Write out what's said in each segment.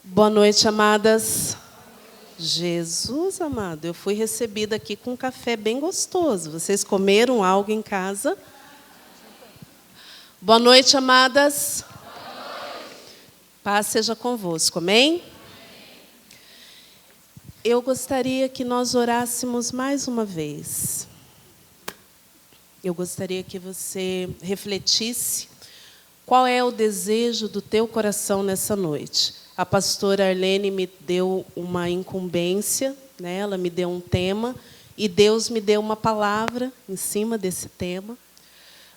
Boa noite, amadas. Jesus amado, eu fui recebida aqui com um café bem gostoso. Vocês comeram algo em casa? Boa noite, amadas. Paz seja convosco, amém? Eu gostaria que nós orássemos mais uma vez. Eu gostaria que você refletisse qual é o desejo do teu coração nessa noite. A pastora Arlene me deu uma incumbência, né? Ela me deu um tema, e Deus me deu uma palavra em cima desse tema.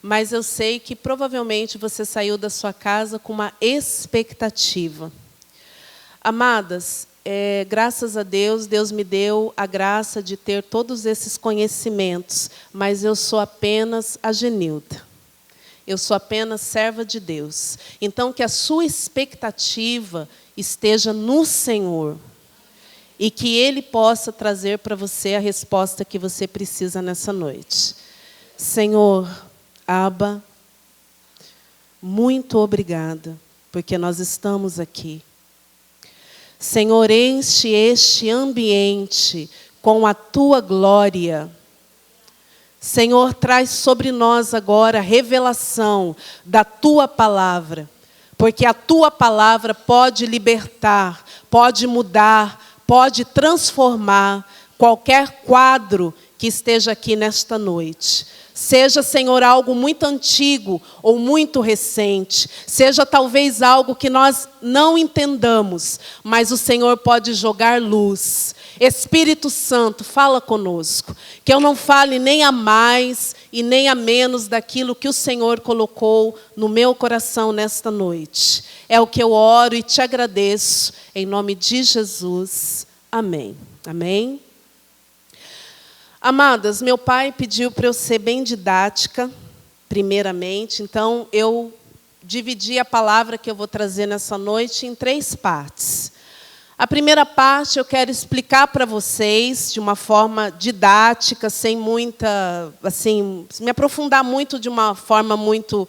Mas eu sei que provavelmente você saiu da sua casa com uma expectativa. Amadas, graças a Deus, Deus me deu a graça de ter todos esses conhecimentos, mas eu sou apenas a Genilda. Eu sou apenas serva de Deus. Então, que a sua expectativa esteja no Senhor e que Ele possa trazer para você a resposta que você precisa nessa noite. Senhor, Abba, muito obrigada, porque nós estamos aqui. Senhor, enche este ambiente com a Tua glória. Senhor, traz sobre nós agora a revelação da Tua palavra, porque a Tua palavra pode libertar, pode mudar, pode transformar qualquer quadro que esteja aqui nesta noite. Seja, Senhor, algo muito antigo ou muito recente. Seja talvez algo que nós não entendamos, mas o Senhor pode jogar luz. Espírito Santo, fala conosco. Que eu não fale nem a mais e nem a menos daquilo que o Senhor colocou no meu coração nesta noite. É o que eu oro e te agradeço. Em nome de Jesus. Amém. Amém. Amadas, meu pai pediu para eu ser bem didática, primeiramente. Então, eu dividi a palavra que eu vou trazer nessa noite em 3 partes. A primeira parte eu quero explicar para vocês de uma forma didática, sem muita, assim, me aprofundar muito de uma forma muito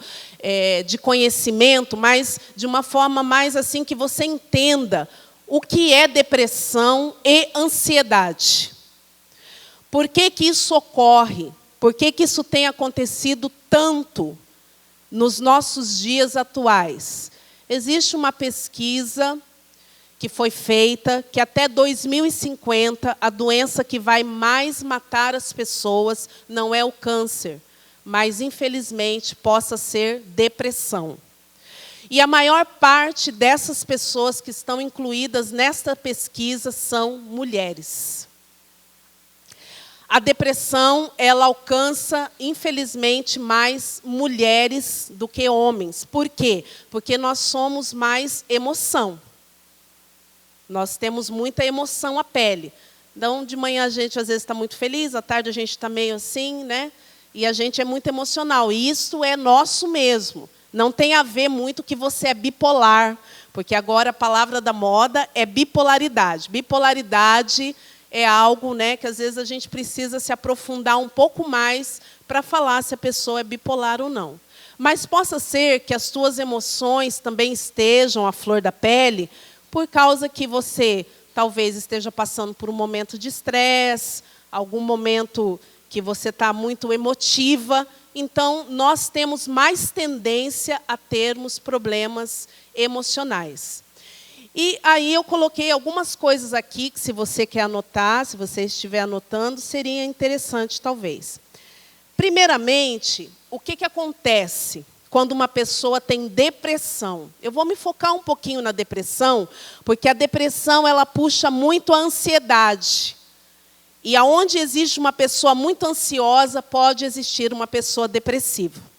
de conhecimento, mas de uma forma mais assim que você entenda o que é depressão e ansiedade. Por que que isso ocorre? Por que que isso tem acontecido tanto nos nossos dias atuais? Existe uma pesquisa que foi feita que até 2050 a doença que vai mais matar as pessoas não é o câncer, mas infelizmente possa ser depressão. E a maior parte dessas pessoas que estão incluídas nesta pesquisa são mulheres. A depressão, ela alcança, infelizmente, mais mulheres do que homens. Por quê? Porque nós somos mais emoção. Nós temos muita emoção à pele. Então, de manhã a gente às vezes está muito feliz, à tarde a gente está meio assim, né? E a gente é muito emocional. E isso é nosso mesmo. Não tem a ver muito que você é bipolar, porque agora a palavra da moda é bipolaridade. Bipolaridade é algo, né, que às vezes a gente precisa se aprofundar um pouco mais para falar se a pessoa é bipolar ou não. Mas possa ser que as tuas emoções também estejam à flor da pele, por causa que você talvez esteja passando por um momento de estresse, algum momento que você está muito emotiva. Então, nós temos mais tendência a termos problemas emocionais. E aí eu coloquei algumas coisas aqui, que se você quer anotar, se você estiver anotando, seria interessante talvez. Primeiramente, o que acontece quando uma pessoa tem depressão? Eu vou me focar um pouquinho na depressão, porque a depressão ela puxa muito a ansiedade. E aonde existe uma pessoa muito ansiosa, pode existir uma pessoa depressiva.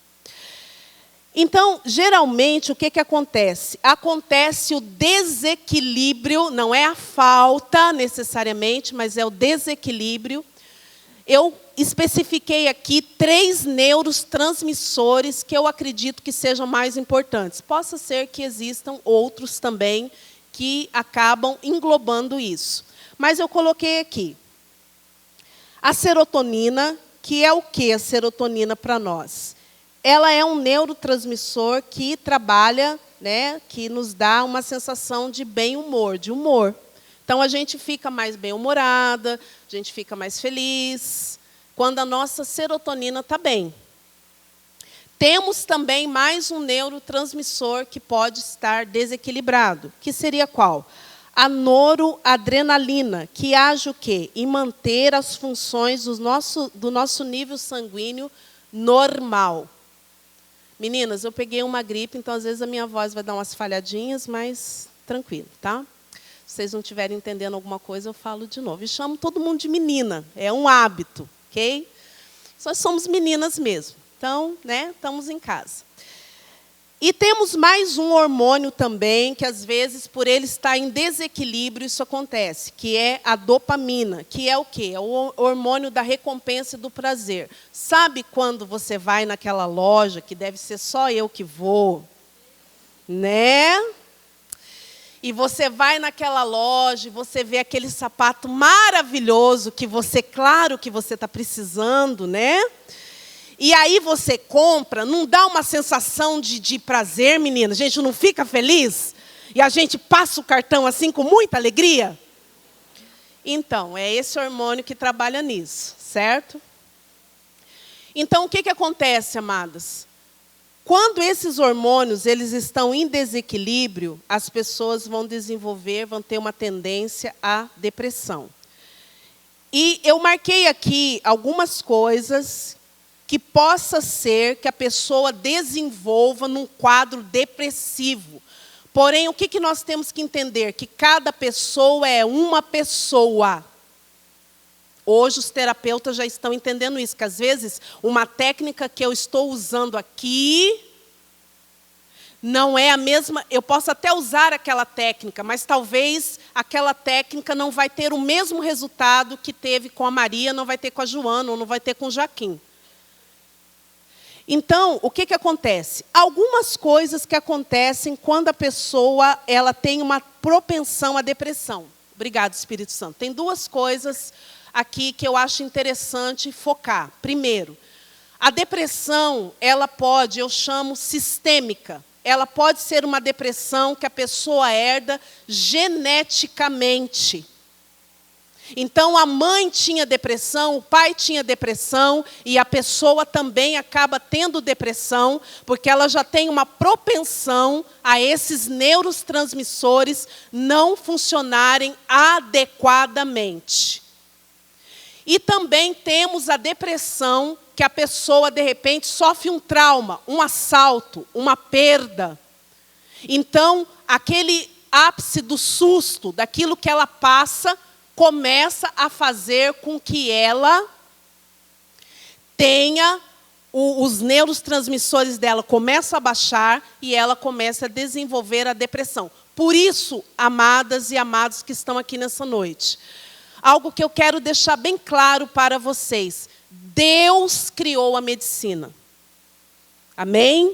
Então, geralmente, o que acontece? Acontece o desequilíbrio, não é a falta necessariamente, mas é o desequilíbrio. Eu especifiquei aqui 3 neurotransmissores que eu acredito que sejam mais importantes. Possa ser que existam outros também que acabam englobando isso. Mas eu coloquei aqui. A serotonina, que é o que a serotonina para nós? Ela é um neurotransmissor que trabalha né, que nos dá uma sensação de bem-humor, de humor. Então, a gente fica mais bem-humorada, a gente fica mais feliz, quando a nossa serotonina está bem. Temos também mais um neurotransmissor que pode estar desequilibrado, que seria qual? A noradrenalina, que age o quê? Em manter as funções do nosso nível sanguíneo normal. Meninas, eu peguei uma gripe, então às vezes a minha voz vai dar umas falhadinhas, mas tranquilo, tá? Se vocês não estiverem entendendo alguma coisa, eu falo de novo. E chamo todo mundo de menina, é um hábito, ok? Nós somos meninas mesmo, então, né, estamos em casa. E temos mais um hormônio também, que às vezes, por ele estar em desequilíbrio, isso acontece, que é a dopamina, que é o quê? É o hormônio da recompensa e do prazer. Sabe quando você vai naquela loja, que deve ser só eu que vou, né? E você vai naquela loja, e você vê aquele sapato maravilhoso, que você, claro que você está precisando, né? E aí você compra, não dá uma sensação de prazer, menina? A gente não fica feliz? E a gente passa o cartão assim com muita alegria? Então, é esse hormônio que trabalha nisso, certo? Então, o que acontece, amadas? Quando esses hormônios eles estão em desequilíbrio, as pessoas vão ter uma tendência à depressão. E eu marquei aqui algumas coisas que possa ser que a pessoa desenvolva num quadro depressivo. Porém, o que nós temos que entender? Que cada pessoa é uma pessoa. Hoje os terapeutas já estão entendendo isso, que às vezes uma técnica que eu estou usando aqui não é a mesma. Eu posso até usar aquela técnica, mas talvez aquela técnica não vai ter o mesmo resultado que teve com a Maria, não vai ter com a Joana, ou não vai ter com o Jaquim. Então, o que acontece? Algumas coisas que acontecem quando a pessoa ela tem uma propensão à depressão. Obrigado, Espírito Santo. Tem duas coisas aqui que eu acho interessante focar. Primeiro, a depressão, ela pode, eu chamo sistêmica. Ela pode ser uma depressão que a pessoa herda geneticamente. Então, a mãe tinha depressão, o pai tinha depressão, e a pessoa também acaba tendo depressão, porque ela já tem uma propensão a esses neurotransmissores não funcionarem adequadamente. E também temos a depressão, que a pessoa, de repente, sofre um trauma, um assalto, uma perda. Então, aquele ápice do susto, daquilo que ela passa, começa a fazer com que ela tenha, os neurotransmissores dela começam a baixar e ela começa a desenvolver a depressão. Por isso, amadas e amados que estão aqui nessa noite, algo que eu quero deixar bem claro para vocês. Deus criou a medicina. Amém?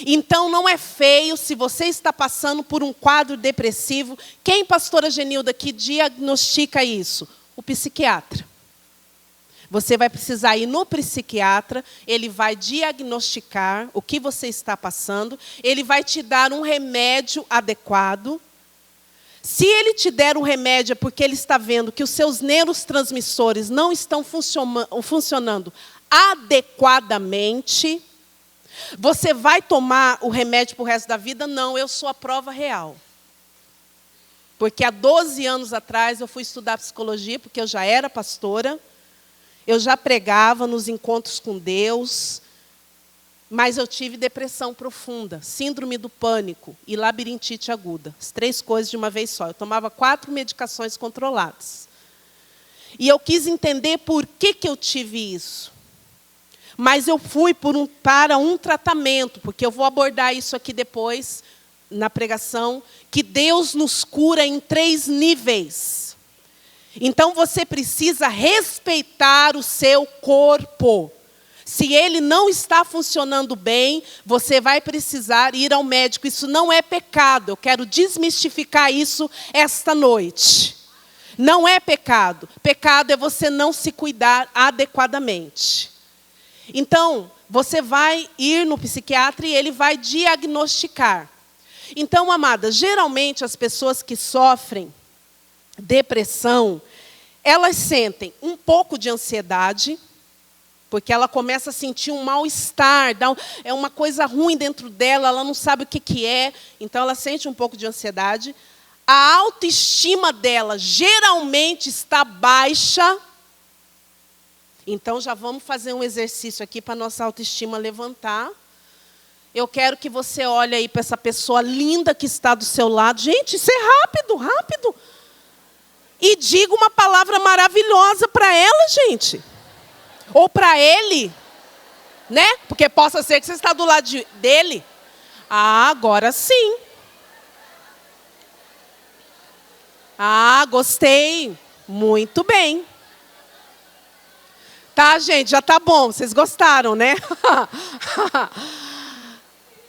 Então, não é feio se você está passando por um quadro depressivo. Quem, pastora Genilda, que diagnostica isso? O psiquiatra. Você vai precisar ir no psiquiatra, ele vai diagnosticar o que você está passando, ele vai te dar um remédio adequado. Se ele te der um remédio é porque ele está vendo que os seus neurotransmissores não estão funcionando adequadamente. Você vai tomar o remédio para o resto da vida? Não, eu sou a prova real. Porque há 12 anos atrás eu fui estudar psicologia, porque eu já era pastora, eu já pregava nos encontros com Deus, mas eu tive depressão profunda, síndrome do pânico e labirintite aguda. As 3 coisas de uma vez só. Eu tomava 4 medicações controladas. E eu quis entender por que eu tive isso. Mas eu fui para um tratamento, porque eu vou abordar isso aqui depois, na pregação, que Deus nos cura em 3 níveis. Então, você precisa respeitar o seu corpo. Se ele não está funcionando bem, você vai precisar ir ao médico. Isso não é pecado. Eu quero desmistificar isso esta noite. Não é pecado. Pecado é você não se cuidar adequadamente. Então, você vai ir no psiquiatra e ele vai diagnosticar. Então, amada, geralmente as pessoas que sofrem depressão, elas sentem um pouco de ansiedade, porque ela começa a sentir um mal-estar, é uma coisa ruim dentro dela, ela não sabe o que é, então ela sente um pouco de ansiedade. A autoestima dela geralmente está baixa. Então já vamos fazer um exercício aqui para a nossa autoestima levantar. Eu quero que você olhe aí para essa pessoa linda que está do seu lado. Gente, isso é rápido, rápido. E diga uma palavra maravilhosa para ela, gente. Ou para ele, né? Porque possa ser que você está do lado dele. Ah, agora sim. Ah, gostei. Muito bem. Tá, gente, já tá bom. Vocês gostaram, né?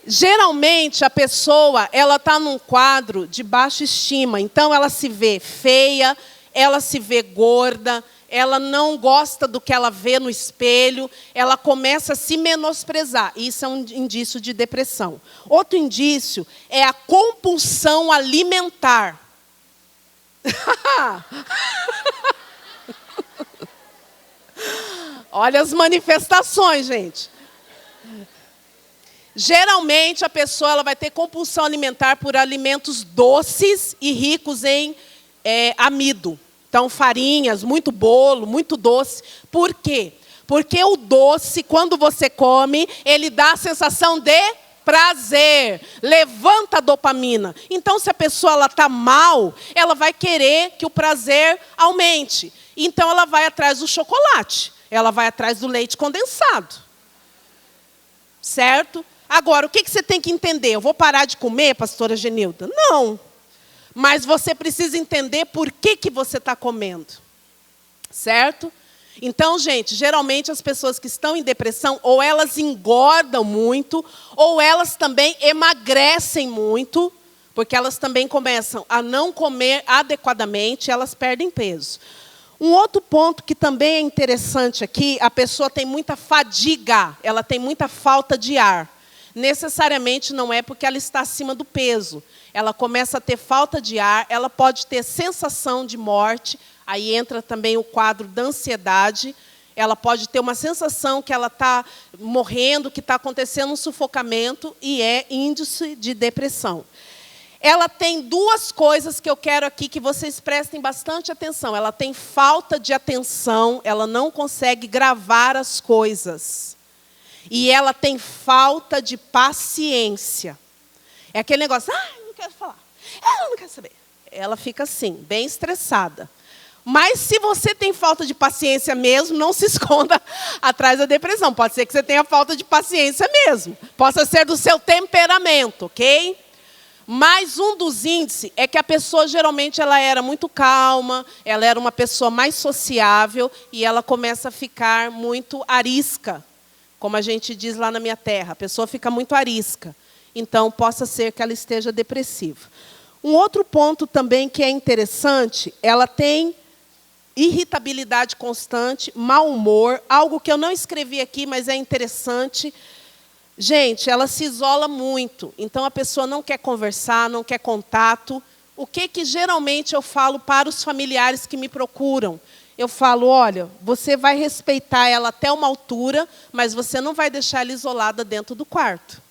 Geralmente, a pessoa, ela está num quadro de baixa estima. Então, ela se vê feia, ela se vê gorda, ela não gosta do que ela vê no espelho, ela começa a se menosprezar. Isso é um indício de depressão. Outro indício é a compulsão alimentar. Olha as manifestações, gente. Geralmente, a pessoa ela vai ter compulsão alimentar por alimentos doces e ricos em amido. Então, farinhas, muito bolo, muito doce. Por quê? Porque o doce, quando você come, ele dá a sensação de prazer, levanta a dopamina. Então, se a pessoa está mal, ela vai querer que o prazer aumente. Então, ela vai atrás do chocolate, ela vai atrás do leite condensado. Certo? Agora, o que você tem que entender? Eu vou parar de comer, pastora Genilda? Não. Mas você precisa entender por que você está comendo. Certo? Então, gente, geralmente as pessoas que estão em depressão, ou elas engordam muito, ou elas também emagrecem muito, porque elas também começam a não comer adequadamente, elas perdem peso. Um outro ponto que também é interessante aqui, a pessoa tem muita fadiga, ela tem muita falta de ar. Necessariamente não é porque ela está acima do peso. Ela começa a ter falta de ar, ela pode ter sensação de morte, aí entra também o quadro da ansiedade. Ela pode ter uma sensação que ela está morrendo, que está acontecendo um sufocamento, e é índice de depressão. Ela tem duas coisas que eu quero aqui que vocês prestem bastante atenção. Ela tem falta de atenção, ela não consegue gravar as coisas. E ela tem falta de paciência. É aquele negócio, não quero falar, ela não quer saber. Ela fica assim, bem estressada. Mas se você tem falta de paciência mesmo, não se esconda atrás da depressão. Pode ser que você tenha falta de paciência mesmo. Possa ser do seu temperamento, ok? Mas um dos índices é que a pessoa, geralmente, ela era muito calma, ela era uma pessoa mais sociável e ela começa a ficar muito arisca. Como a gente diz lá na minha terra, a pessoa fica muito arisca. Então, possa ser que ela esteja depressiva. Um outro ponto também que é interessante, ela tem irritabilidade constante, mau humor, algo que eu não escrevi aqui, mas é interessante. Gente, ela se isola muito. Então, a pessoa não quer conversar, não quer contato. O que geralmente eu falo para os familiares que me procuram? Eu falo, olha, você vai respeitar ela até uma altura, mas você não vai deixar ela isolada dentro do quarto.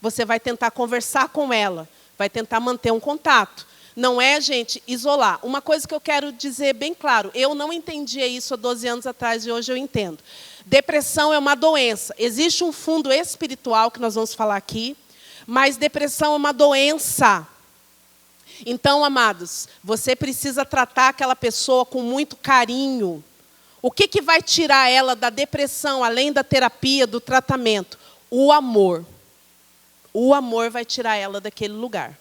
Você vai tentar conversar com ela, vai tentar manter um contato. Não é, gente, isolar. Uma coisa que eu quero dizer bem claro, eu não entendia isso há 12 anos atrás e hoje eu entendo. Depressão é uma doença. Existe um fundo espiritual que nós vamos falar aqui, mas depressão é uma doença. Então, amados, você precisa tratar aquela pessoa com muito carinho. O que vai tirar ela da depressão, além da terapia, do tratamento? O amor. O amor vai tirar ela daquele lugar.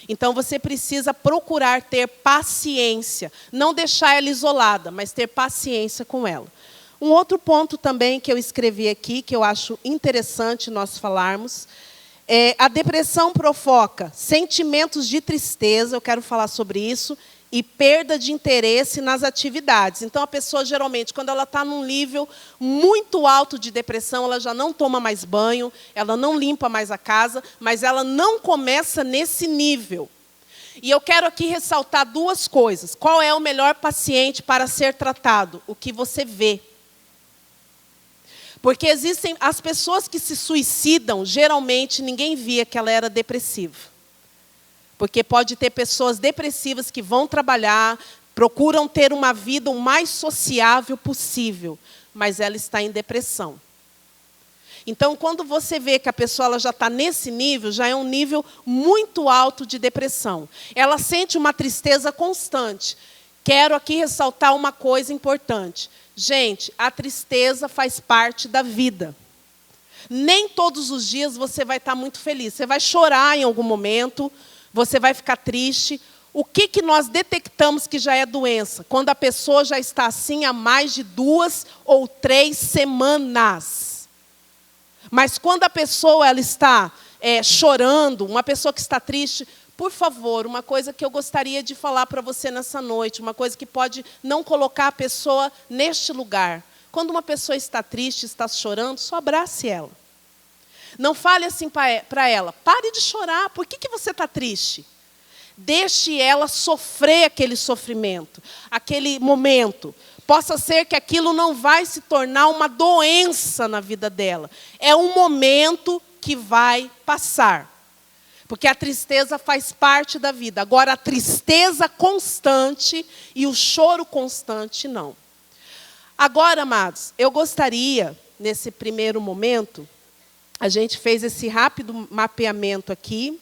Então, você precisa procurar ter paciência. Não deixar ela isolada, mas ter paciência com ela. Um outro ponto também que eu escrevi aqui, que eu acho interessante nós falarmos, a depressão provoca sentimentos de tristeza, eu quero falar sobre isso, e perda de interesse nas atividades. Então, a pessoa, geralmente, quando ela está num nível muito alto de depressão, ela já não toma mais banho, ela não limpa mais a casa, mas ela não começa nesse nível. E eu quero aqui ressaltar duas coisas. Qual é o melhor paciente para ser tratado? O que você vê. Porque existem as pessoas que se suicidam, geralmente ninguém via que ela era depressiva. Porque pode ter pessoas depressivas que vão trabalhar, procuram ter uma vida o mais sociável possível, mas ela está em depressão. Então, quando você vê que a pessoa ela já está nesse nível, já é um nível muito alto de depressão. Ela sente uma tristeza constante. Quero aqui ressaltar uma coisa importante. Gente, a tristeza faz parte da vida. Nem todos os dias você vai estar muito feliz. Você vai chorar em algum momento, você vai ficar triste. O que nós detectamos que já é doença? Quando a pessoa já está assim há mais de 2 ou 3 semanas. Mas quando a pessoa ela está chorando, uma pessoa que está triste, por favor, uma coisa que eu gostaria de falar para você nessa noite, uma coisa que pode não colocar a pessoa neste lugar. Quando uma pessoa está triste, está chorando, só abrace ela. Não fale assim para ela, pare de chorar, por que você está triste? Deixe ela sofrer aquele sofrimento, aquele momento. Possa ser que aquilo não vai se tornar uma doença na vida dela. É um momento que vai passar. Porque a tristeza faz parte da vida. Agora, a tristeza constante e o choro constante, não. Agora, amados, eu gostaria, nesse primeiro momento, a gente fez esse rápido mapeamento aqui.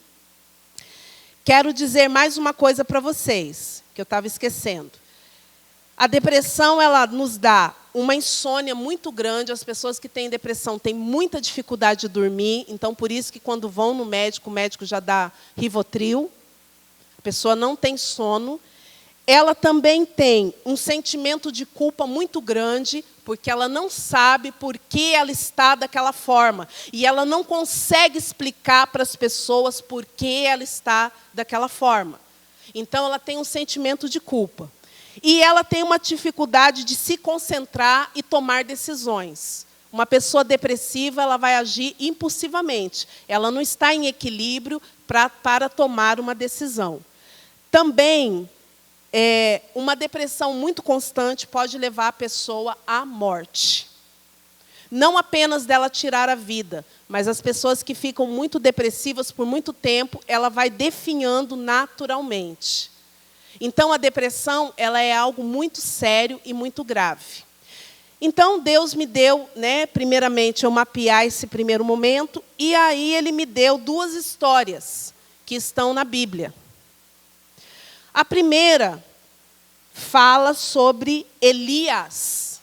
Quero dizer mais uma coisa para vocês, que eu estava esquecendo. A depressão, ela nos dá uma insônia muito grande. As pessoas que têm depressão têm muita dificuldade de dormir. Então, por isso que quando vão no médico, o médico já dá Rivotril. A pessoa não tem sono. Ela também tem um sentimento de culpa muito grande, porque ela não sabe por que ela está daquela forma. E ela não consegue explicar para as pessoas por que ela está daquela forma. Então, ela tem um sentimento de culpa. E ela tem uma dificuldade de se concentrar e tomar decisões. Uma pessoa depressiva, ela vai agir impulsivamente. Ela não está em equilíbrio para tomar uma decisão. Também, uma depressão muito constante pode levar a pessoa à morte. Não apenas dela tirar a vida, mas as pessoas que ficam muito depressivas por muito tempo, ela vai definhando naturalmente. Então, a depressão ela é algo muito sério e muito grave. Então, Deus me deu, primeiramente, eu mapear esse primeiro momento, e aí Ele me deu 2 histórias que estão na Bíblia. A primeira fala sobre Elias.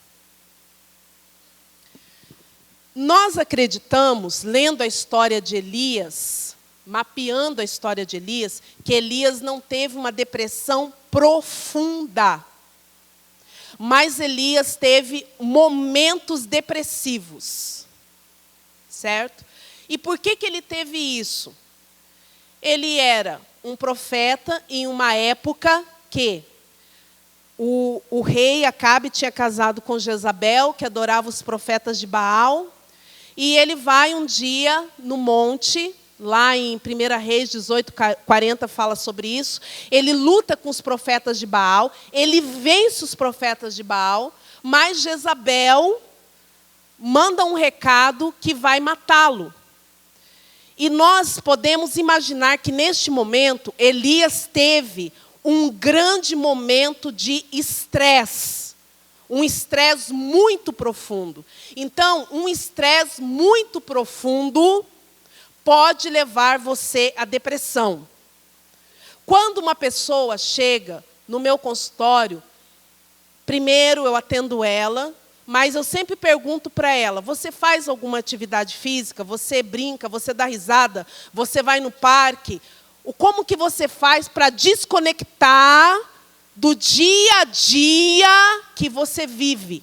Nós acreditamos, lendo a história de Elias, mapeando a história de Elias, que Elias não teve uma depressão profunda. Mas Elias teve momentos depressivos. Certo? E por que ele teve isso? Ele era um profeta em uma época que o rei Acabe tinha casado com Jezabel, que adorava os profetas de Baal. E ele vai um dia no monte, lá em 1 Reis 18:40 fala sobre isso. Ele luta com os profetas de Baal, ele vence os profetas de Baal, mas Jezabel manda um recado que vai matá-lo. E nós podemos imaginar que neste momento Elias teve um grande momento de estresse. Um estresse muito profundo. Então, um estresse muito profundo pode levar você à depressão. Quando uma pessoa chega no meu consultório, primeiro eu atendo ela, mas eu sempre pergunto para ela, você faz alguma atividade física? Você brinca? Você dá risada? Você vai no parque? Como que você faz para desconectar do dia a dia que você vive?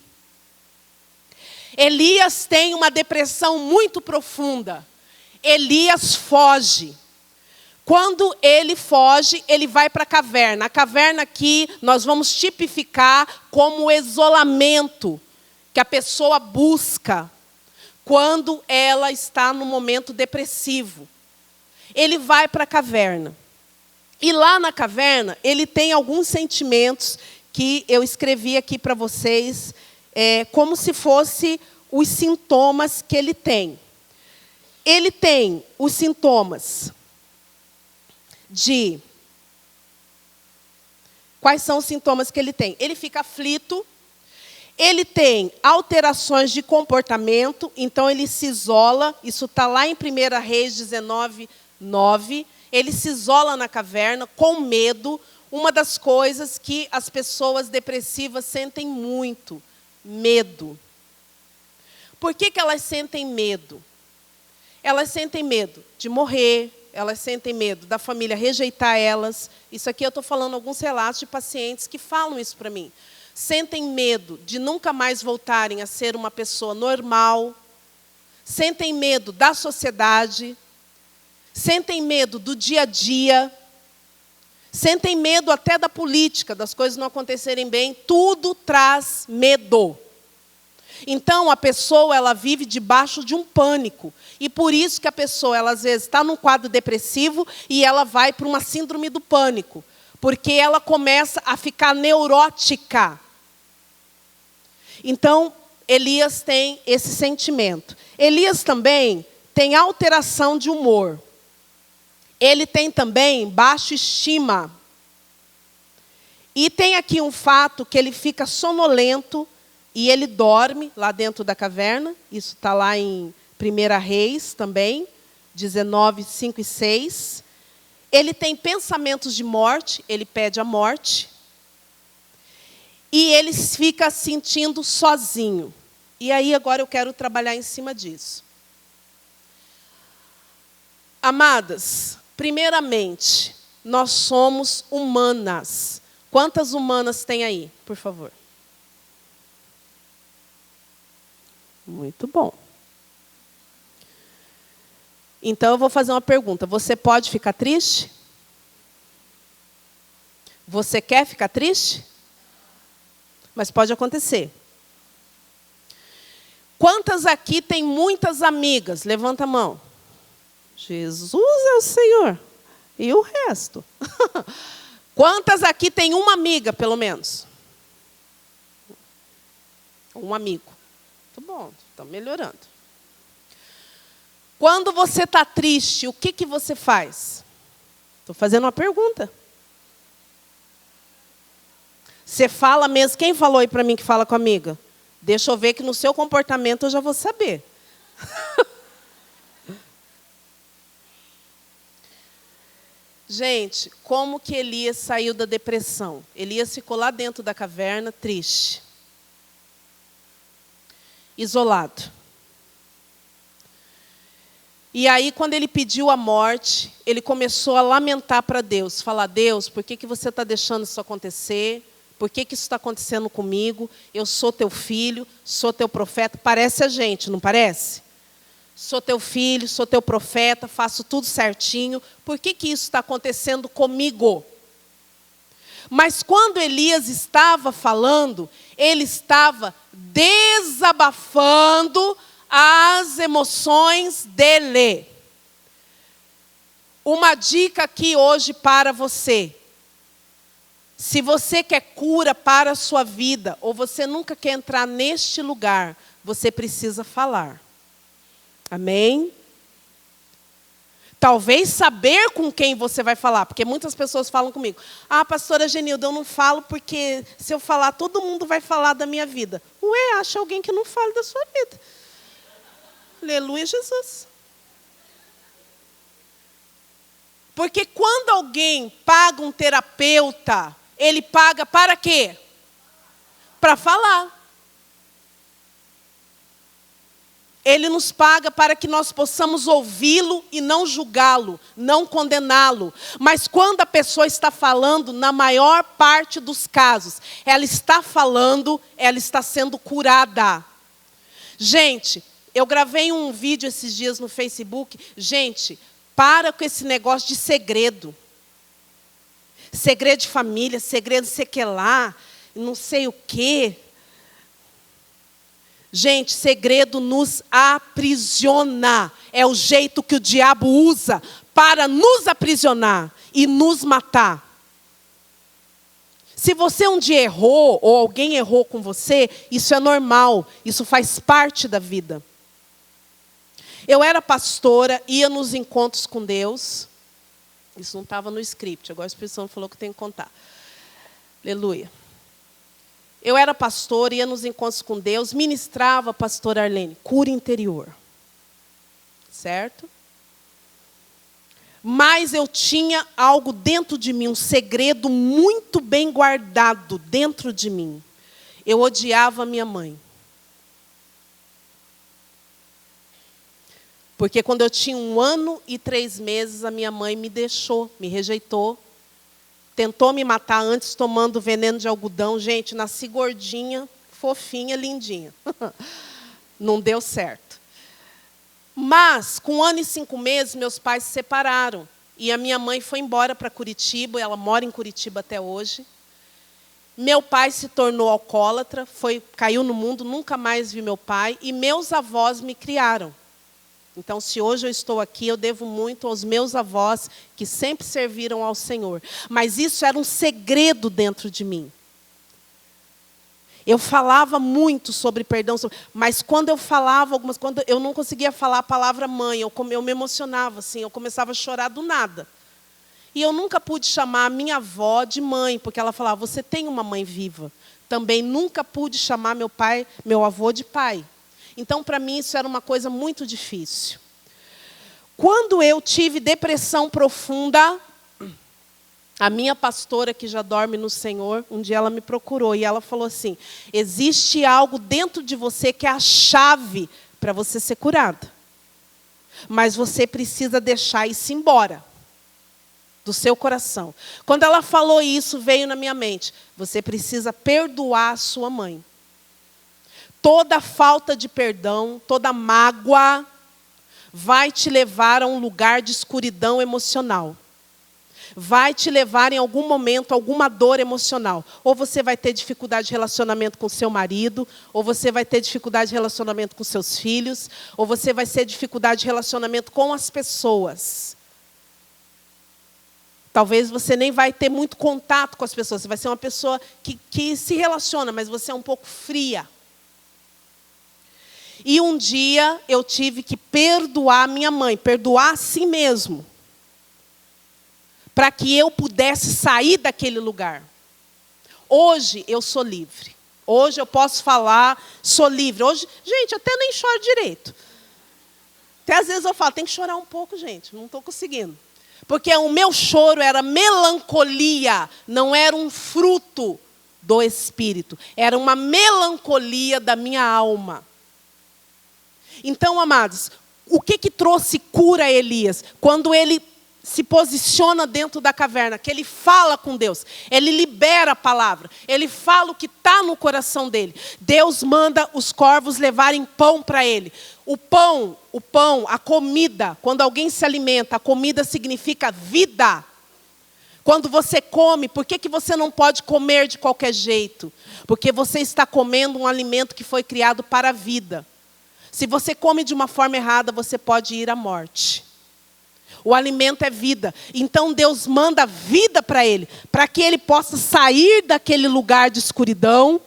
Elias tem uma depressão muito profunda. Elias foge. Quando ele foge, ele vai para a caverna. A caverna aqui nós vamos tipificar como o isolamento que a pessoa busca quando ela está no momento depressivo. Ele vai para a caverna. E lá na caverna, ele tem alguns sentimentos que eu escrevi aqui para vocês, como se fosse os sintomas que ele tem. Ele tem os sintomas de... Quais são os sintomas que ele tem? Ele fica aflito, ele tem alterações de comportamento, então ele se isola, isso está lá em 1 Reis 19:9. Ele se isola na caverna com medo. Uma das coisas que as pessoas depressivas sentem muito, medo. Por que elas sentem medo? Elas sentem medo de morrer, elas sentem medo da família rejeitar elas. Isso aqui eu estou falando alguns relatos de pacientes que falam isso para mim. Sentem medo de nunca mais voltarem a ser uma pessoa normal. Sentem medo da sociedade. Sentem medo do dia a dia. Sentem medo até da política, das coisas não acontecerem bem. Tudo traz medo. Então, a pessoa ela vive debaixo de um pânico. E por isso que a pessoa, ela, às vezes, está num quadro depressivo e ela vai para uma síndrome do pânico. Porque ela começa a ficar neurótica. Então, Elias tem esse sentimento. Elias também tem alteração de humor. Ele tem também baixa estima. E tem aqui um fato que ele fica sonolento e ele dorme lá dentro da caverna. Isso está lá em 1 Reis também, 19, 5 e 6. Ele tem pensamentos de morte, ele pede a morte. E ele fica sentindo sozinho. E aí agora eu quero trabalhar em cima disso. Amadas, primeiramente, nós somos humanas. Quantas humanas tem aí, por favor? Muito bom. Então, eu vou fazer uma pergunta. Você pode ficar triste? Você quer ficar triste? Mas pode acontecer. Quantas aqui tem muitas amigas? Levanta a mão. Jesus é o Senhor. E o resto? Quantas aqui tem uma amiga, pelo menos? Um amigo. Muito bom, está melhorando. Quando você está triste, o que você faz? Estou fazendo uma pergunta. Você fala mesmo? Quem falou aí para mim que fala com a amiga? Deixa eu ver que no seu comportamento eu já vou saber. Gente, como que Elias saiu da depressão? Elias ficou lá dentro da caverna, triste. Isolado. E aí, quando ele pediu a morte, ele começou a lamentar para Deus. Falar, Deus, por que você está deixando isso acontecer? Por que isso está acontecendo comigo? Eu sou teu filho, sou teu profeta. Parece a gente, não parece? Sou teu filho, sou teu profeta, faço tudo certinho. Por que isso está acontecendo comigo? Mas quando Elias estava falando, ele estava desabafando as emoções dele. Uma dica aqui hoje para você. Se você quer cura para a sua vida, ou você nunca quer entrar neste lugar, você precisa falar. Amém? Talvez saber com quem você vai falar, porque muitas pessoas falam comigo. Ah, pastora Genilda, eu não falo porque se eu falar, todo mundo vai falar da minha vida. Ué, acha alguém que não fale da sua vida. Aleluia, Jesus. Porque quando alguém paga um terapeuta, ele paga para quê? Para falar. Ele nos paga para que nós possamos ouvi-lo e não julgá-lo, não condená-lo. Mas quando a pessoa está falando, na maior parte dos casos, ela está falando, ela está sendo curada. Gente, eu gravei um vídeo esses dias no Facebook. Gente, Para com esse negócio de segredo. Segredo de família, segredo sei que lá, não sei o quê. Gente, segredo nos aprisiona. É o jeito que o diabo usa para nos aprisionar e nos matar. Se você um dia errou, ou alguém errou com você, isso é normal, isso faz parte da vida. Eu era pastora, ia nos encontros com Deus. Isso não estava no script, agora a Espírito Santo falou que eu tenho que contar. Aleluia. Eu era pastora, ia nos encontros com Deus, ministrava, pastora Arlene, cura interior. Certo? Mas eu tinha algo dentro de mim, um segredo muito bem guardado dentro de mim. Eu odiava a minha mãe. Porque quando eu tinha 1 ano e 3 meses, a minha mãe me deixou, me rejeitou. Tentou me matar antes tomando veneno de algodão. Gente, nasci gordinha, fofinha, lindinha. Não deu certo. Mas, com 1 ano e 5 meses, meus pais se separaram. E a minha mãe foi embora para Curitiba, ela mora em Curitiba até hoje. Meu pai se tornou alcoólatra, caiu no mundo, nunca mais vi meu pai. E meus avós me criaram. Então, se hoje eu estou aqui, eu devo muito aos meus avós, que sempre serviram ao Senhor. Mas isso era um segredo dentro de mim. Eu falava muito sobre perdão, mas quando eu falava quando eu não conseguia falar a palavra mãe, eu me emocionava, assim, eu começava a chorar do nada. E eu nunca pude chamar a minha avó de mãe, porque ela falava, você tem uma mãe viva. Também nunca pude chamar meu avô de pai. Então, para mim, isso era uma coisa muito difícil. Quando eu tive depressão profunda, a minha pastora, que já dorme no Senhor, um dia ela me procurou e ela falou assim, existe algo dentro de você que é a chave para você ser curada. Mas você precisa deixar isso embora do seu coração. Quando ela falou isso, veio na minha mente, você precisa perdoar a sua mãe. Toda falta de perdão, toda mágoa vai te levar a um lugar de escuridão emocional. Vai te levar em algum momento a alguma dor emocional. Ou você vai ter dificuldade de relacionamento com seu marido, ou você vai ter dificuldade de relacionamento com seus filhos, ou você vai ter dificuldade de relacionamento com as pessoas. Talvez você nem vai ter muito contato com as pessoas. Você vai ser uma pessoa que se relaciona, mas você é um pouco fria. E um dia eu tive que perdoar minha mãe, perdoar a si mesmo, para que eu pudesse sair daquele lugar. Hoje eu sou livre. Hoje eu posso falar, sou livre. Hoje, gente, até nem choro direito. Até às vezes eu falo, tem que chorar um pouco, gente, não estou conseguindo. Porque o meu choro era melancolia, não era um fruto do Espírito. Era uma melancolia da minha alma. Então, amados, o que trouxe cura a Elias? Quando ele se posiciona dentro da caverna, que ele fala com Deus, ele libera a palavra, ele fala o que está no coração dele. Deus manda os corvos levarem pão para ele. O pão, a comida, quando alguém se alimenta, a comida significa vida. Quando você come, por que você não pode comer de qualquer jeito? Porque você está comendo um alimento que foi criado para a vida. Se você come de uma forma errada, você pode ir à morte. O alimento é vida. Então Deus manda vida para ele, para que ele possa sair daquele lugar de escuridão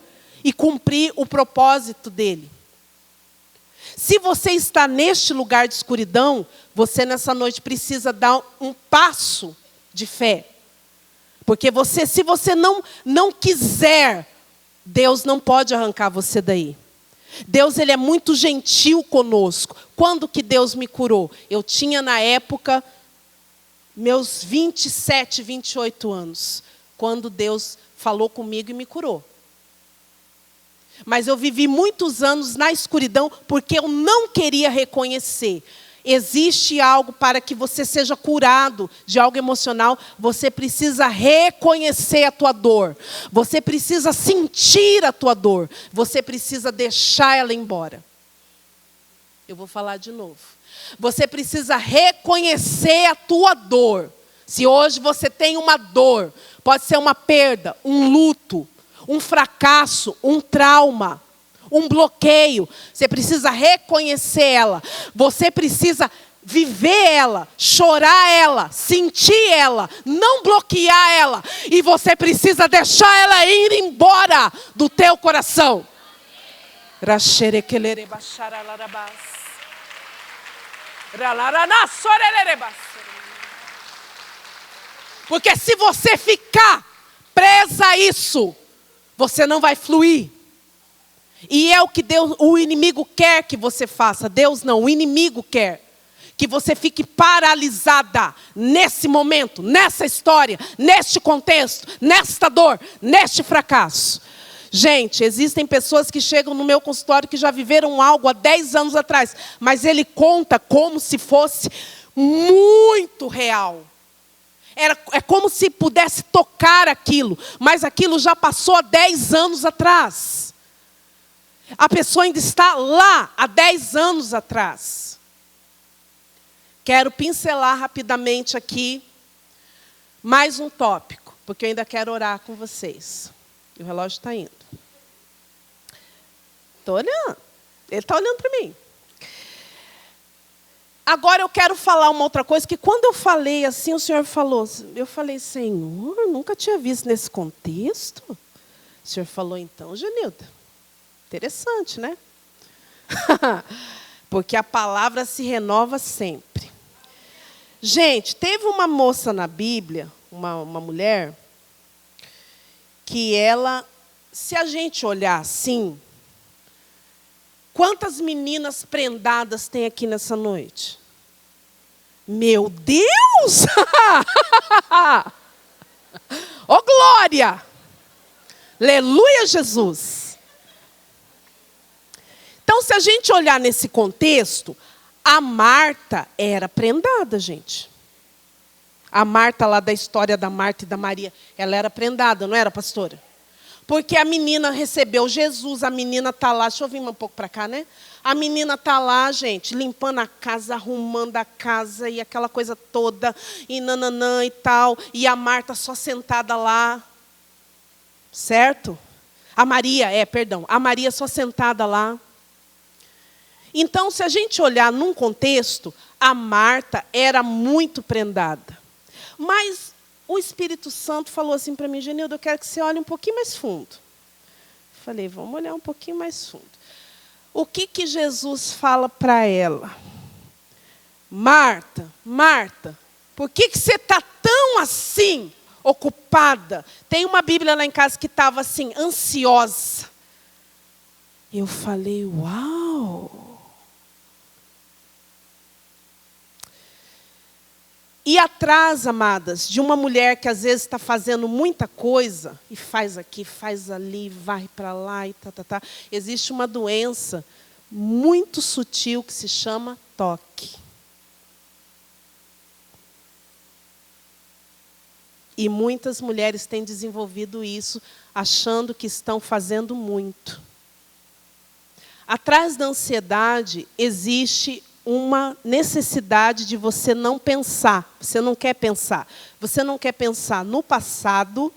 e cumprir o propósito dele. Se você está neste lugar de escuridão, você nessa noite precisa dar um passo de fé. Porque se você não quiser, Deus não pode arrancar você daí. Deus, ele é muito gentil conosco. Quando que Deus me curou? Eu tinha na época meus 27, 28 anos. Quando Deus falou comigo e me curou. Mas eu vivi muitos anos na escuridão porque eu não queria reconhecer. Existe algo para que você seja curado de algo emocional. Você precisa reconhecer a tua dor. Você precisa sentir a tua dor. Você precisa deixar ela embora. Eu vou falar de novo. Você precisa reconhecer a tua dor. Se hoje você tem uma dor, pode ser uma perda, um luto, um fracasso, um trauma, um bloqueio. Você precisa reconhecer ela. Você precisa viver ela, chorar ela, sentir ela, não bloquear ela. E você precisa deixar ela ir embora do teu coração. Porque se você ficar presa a isso, você não vai fluir. E é o que o inimigo quer que você faça. Deus não, o inimigo quer que você fique paralisada nesse momento, nessa história, neste contexto, nesta dor, neste fracasso. Gente, existem pessoas que chegam no meu consultório que já viveram algo há 10 anos atrás, mas ele conta como se fosse muito real. É como se pudesse tocar aquilo, mas aquilo já passou há 10 anos atrás. A pessoa ainda está lá há 10 anos atrás. Quero pincelar rapidamente aqui mais um tópico, porque eu ainda quero orar com vocês. E o relógio está indo. Estou olhando. Ele está olhando para mim. Agora eu quero falar uma outra coisa, que quando eu falei assim, o Senhor falou, eu falei, Senhor, nunca tinha visto nesse contexto. O Senhor falou, então, Genilda, interessante, né? Porque a palavra se renova sempre. Gente, teve uma moça na Bíblia, uma mulher, que ela, se a gente olhar assim, quantas meninas prendadas tem aqui nessa noite? Meu Deus! Oh, glória! Aleluia, Jesus! Então, se a gente olhar nesse contexto, a Marta era prendada, gente. A Marta lá da história da Marta e da Maria, ela era prendada, não era, pastora? Porque a menina recebeu Jesus, a menina está lá, deixa eu vir um pouco para cá, né? A menina está lá, gente, limpando a casa, arrumando a casa e aquela coisa toda, e nananã e tal, e a Marta só sentada lá, certo? A Maria só sentada lá. Então, se a gente olhar num contexto, a Marta era muito prendada. Mas o Espírito Santo falou assim para mim, Genilda, eu quero que você olhe um pouquinho mais fundo. Falei, vamos olhar um pouquinho mais fundo. O que Jesus fala para ela? Marta, Marta, por que você está tão assim, ocupada? Tem uma Bíblia lá em casa que estava assim, ansiosa. Eu falei, uau! E atrás, amadas, de uma mulher que às vezes está fazendo muita coisa, e faz aqui, faz ali, vai para lá, e tá, existe uma doença muito sutil que se chama toque. E muitas mulheres têm desenvolvido isso, achando que estão fazendo muito. Atrás da ansiedade existe uma necessidade de você não pensar. Você não quer pensar. Você não quer pensar no passado.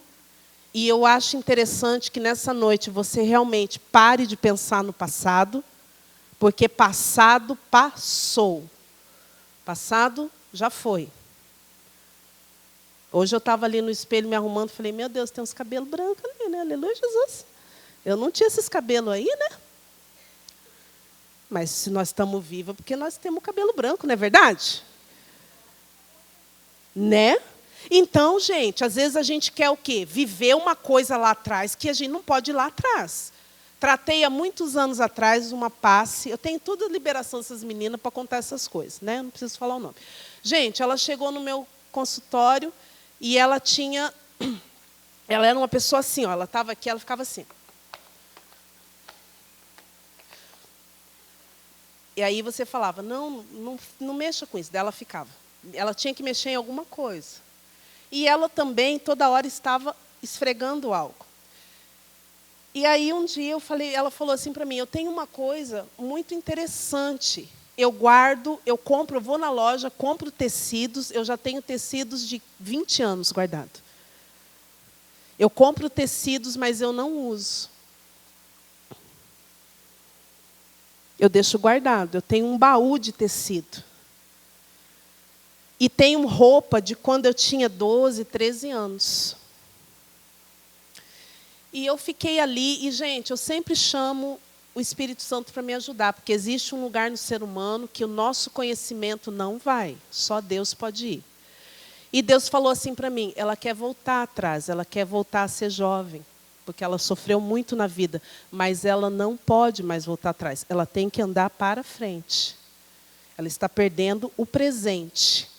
E eu acho interessante que nessa noite você realmente pare de pensar no passado, porque passado passou. Passado já foi. Hoje eu estava ali no espelho me arrumando, falei, meu Deus, tem uns cabelos brancos ali, né? Aleluia, Jesus. Eu não tinha esses cabelos aí, né? Mas se nós estamos vivos, é porque nós temos cabelo branco, não é verdade? Né? Então, gente, às vezes a gente quer o quê? Viver uma coisa lá atrás que a gente não pode ir lá atrás. Tratei há muitos anos atrás uma passe. Eu tenho toda a liberação dessas meninas para contar essas coisas, né? Não preciso falar o nome. Gente, ela chegou no meu consultório e ela tinha... Ela era uma pessoa assim, ó, ela estava aqui, ela ficava assim. E aí você falava, não mexa com isso. Daí ela ficava. Ela tinha que mexer em alguma coisa. E ela também, toda hora, estava esfregando algo. E aí, um dia, ela falou assim para mim, eu tenho uma coisa muito interessante eu guardo, eu compro, eu vou na loja, compro tecidos, eu já tenho tecidos de 20 anos guardado. Eu compro tecidos, mas eu não uso. Eu deixo guardado, eu tenho um baú de tecido. E tenho roupa de quando eu tinha 12, 13 anos. E eu fiquei ali, e, gente, eu sempre chamo o Espírito Santo para me ajudar, porque existe um lugar no ser humano que o nosso conhecimento não vai, só Deus pode ir. E Deus falou assim para mim, ela quer voltar atrás, ela quer voltar a ser jovem, porque ela sofreu muito na vida, mas ela não pode mais voltar atrás, ela tem que andar para frente. Ela está perdendo o presente.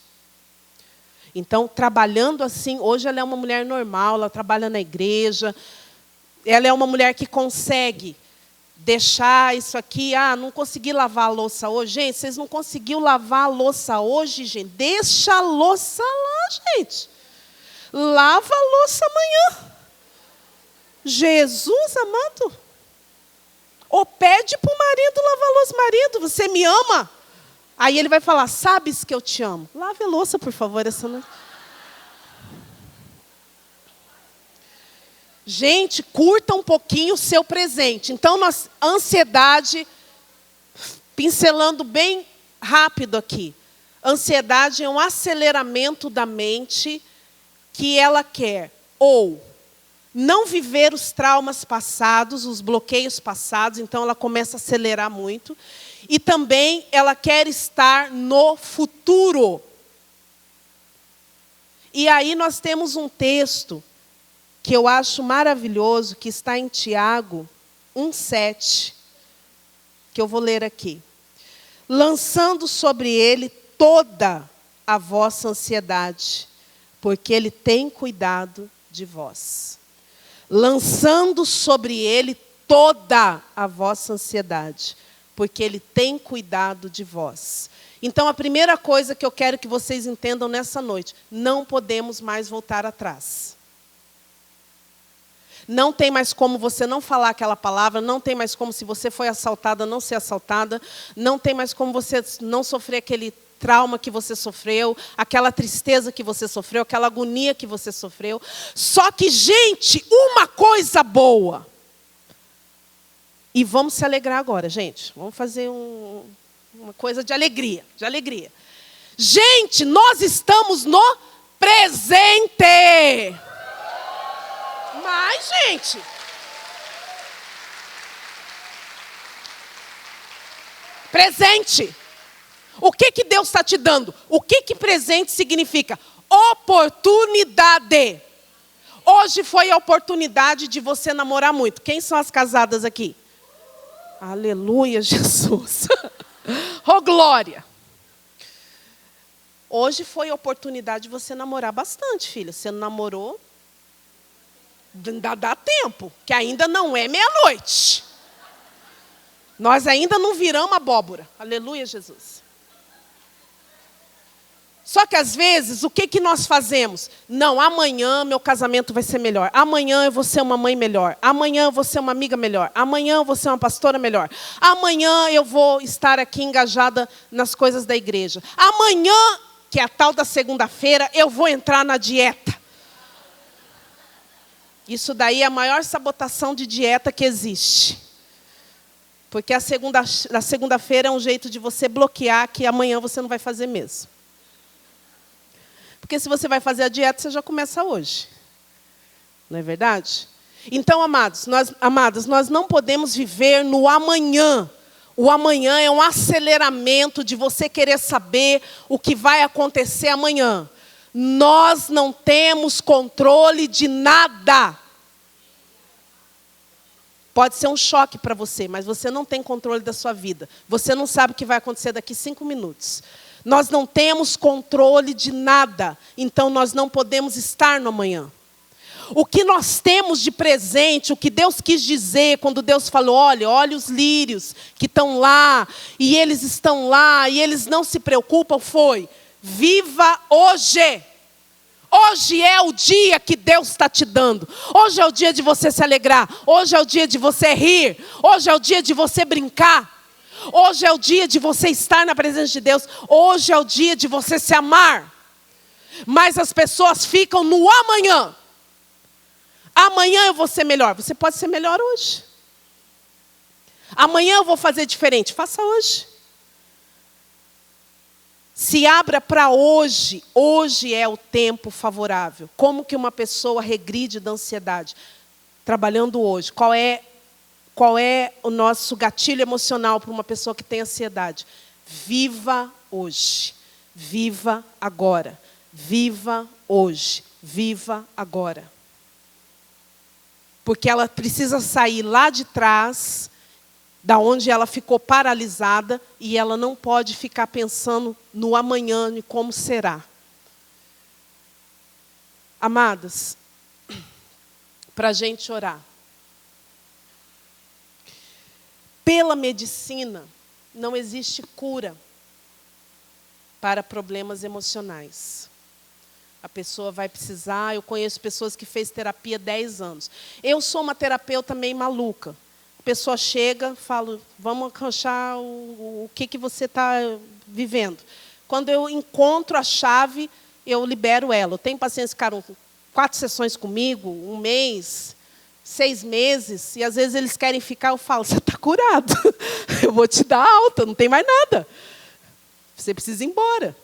Então, trabalhando assim, hoje ela é uma mulher normal, ela trabalha na igreja, ela é uma mulher que consegue deixar isso aqui, não consegui lavar a louça hoje. Gente, vocês não conseguiram lavar a louça hoje, gente? Deixa a louça lá, gente. Lava a louça amanhã. Jesus amado. Ou pede para o marido lavar a louça. Marido, você me ama? Aí ele vai falar, sabes que eu te amo. Lave a louça, por favor, essa noite. Gente, curta um pouquinho o seu presente. Então, a ansiedade, pincelando bem rápido aqui. Ansiedade é um aceleramento da mente que ela quer ou não viver os traumas passados, os bloqueios passados, então ela começa a acelerar muito. E também ela quer estar no futuro. E aí nós temos um texto que eu acho maravilhoso, que está em Tiago 1,7, que eu vou ler aqui. Lançando sobre ele toda a vossa ansiedade, porque ele tem cuidado de vós. Lançando sobre ele toda a vossa ansiedade, porque ele tem cuidado de vós. Então, a primeira coisa que eu quero que vocês entendam nessa noite, não podemos mais voltar atrás. Não tem mais como você não falar aquela palavra, não tem mais como, se você foi assaltada, não ser assaltada, não tem mais como você não sofrer aquele trauma que você sofreu, aquela tristeza que você sofreu, aquela agonia que você sofreu. Só que, gente, uma coisa boa. E vamos se alegrar agora, gente. Vamos fazer uma coisa de alegria, de alegria. Gente, nós estamos no presente. Mas, gente, presente. O que Deus está te dando? O que presente significa? Oportunidade. Hoje foi a oportunidade de você namorar muito. Quem são as casadas aqui? Aleluia, Jesus. Oh, glória. Hoje foi a oportunidade de você namorar bastante, filha. Você não namorou? Ainda dá tempo, que ainda não é meia-noite. Nós ainda não viramos abóbora. Aleluia, Jesus. Só que às vezes, o que nós fazemos? Não, amanhã meu casamento vai ser melhor. Amanhã eu vou ser uma mãe melhor. Amanhã eu vou ser uma amiga melhor. Amanhã eu vou ser uma pastora melhor. Amanhã eu vou estar aqui engajada nas coisas da igreja. Amanhã, que é a tal da segunda-feira, eu vou entrar na dieta. Isso daí é a maior sabotação de dieta que existe. Porque a segunda-feira é um jeito de você bloquear que amanhã você não vai fazer mesmo. Porque se você vai fazer a dieta, você já começa hoje. Não é verdade? Então, amados, nós não podemos viver no amanhã. O amanhã é um aceleramento de você querer saber o que vai acontecer amanhã. Nós não temos controle de nada. Pode ser um choque para você, mas você não tem controle da sua vida. Você não sabe o que vai acontecer daqui 5 minutos. Nós não temos controle de nada, então nós não podemos estar no amanhã. O que nós temos de presente, o que Deus quis dizer quando Deus falou, olha os lírios que estão lá, e eles estão lá, e eles não se preocupam, foi: viva hoje. Hoje é o dia que Deus está te dando. Hoje é o dia de você se alegrar. Hoje é o dia de você rir. Hoje é o dia de você brincar. Hoje é o dia de você estar na presença de Deus. Hoje é o dia de você se amar. Mas as pessoas ficam no amanhã. Amanhã eu vou ser melhor. Você pode ser melhor hoje. Amanhã eu vou fazer diferente. Faça hoje. Se abra para hoje. Hoje é o tempo favorável. Como que uma pessoa regride da ansiedade? Trabalhando hoje. Qual é o nosso gatilho emocional para uma pessoa que tem ansiedade? Viva hoje. Viva agora. Viva hoje. Viva agora. Porque ela precisa sair lá de trás, da onde ela ficou paralisada, e ela não pode ficar pensando no amanhã e como será. Amadas, para a gente orar. Pela medicina, não existe cura para problemas emocionais. A pessoa vai precisar, eu conheço pessoas que fez terapia 10 anos. Eu sou uma terapeuta meio maluca. A pessoa chega, falo, vamos arranjar o que você está vivendo. Quando eu encontro a chave, eu libero ela. Eu tenho pacientes que ficaram 4 sessões comigo, 1 mês, 6 meses, e às vezes eles querem ficar, eu falo, você está curado. Eu vou te dar alta, não tem mais nada. Você precisa ir embora.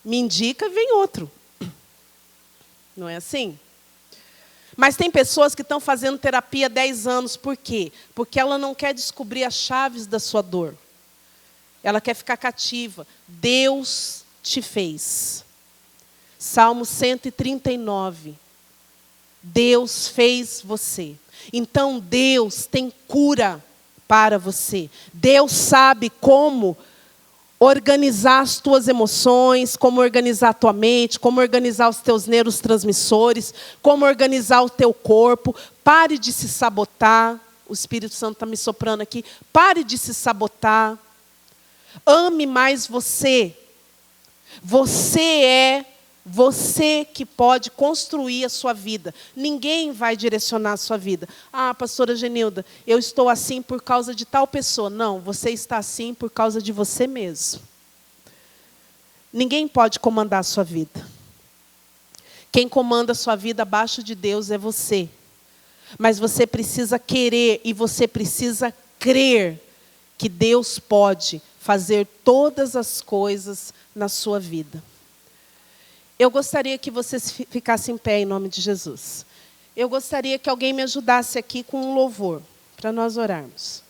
Me indica, vem outro. Não é assim? Mas tem pessoas que estão fazendo terapia há 10 anos. Por quê? Porque ela não quer descobrir as chaves da sua dor. Ela quer ficar cativa. Deus te fez. Salmo 139. Deus fez você. Então Deus tem cura para você. Deus sabe como organizar as tuas emoções, como organizar a tua mente, como organizar os teus neurotransmissores, como organizar o teu corpo. Pare de se sabotar. O Espírito Santo está me soprando aqui. Pare de se sabotar. Ame mais você. Você que pode construir a sua vida. Ninguém vai direcionar a sua vida. Ah, pastora Genilda, eu estou assim por causa de tal pessoa. Não, você está assim por causa de você mesmo. Ninguém pode comandar a sua vida. Quem comanda a sua vida abaixo de Deus é você. Mas você precisa querer e você precisa crer que Deus pode fazer todas as coisas na sua vida. Eu gostaria que vocês ficassem em pé em nome de Jesus. Eu gostaria que alguém me ajudasse aqui com um louvor, para nós orarmos.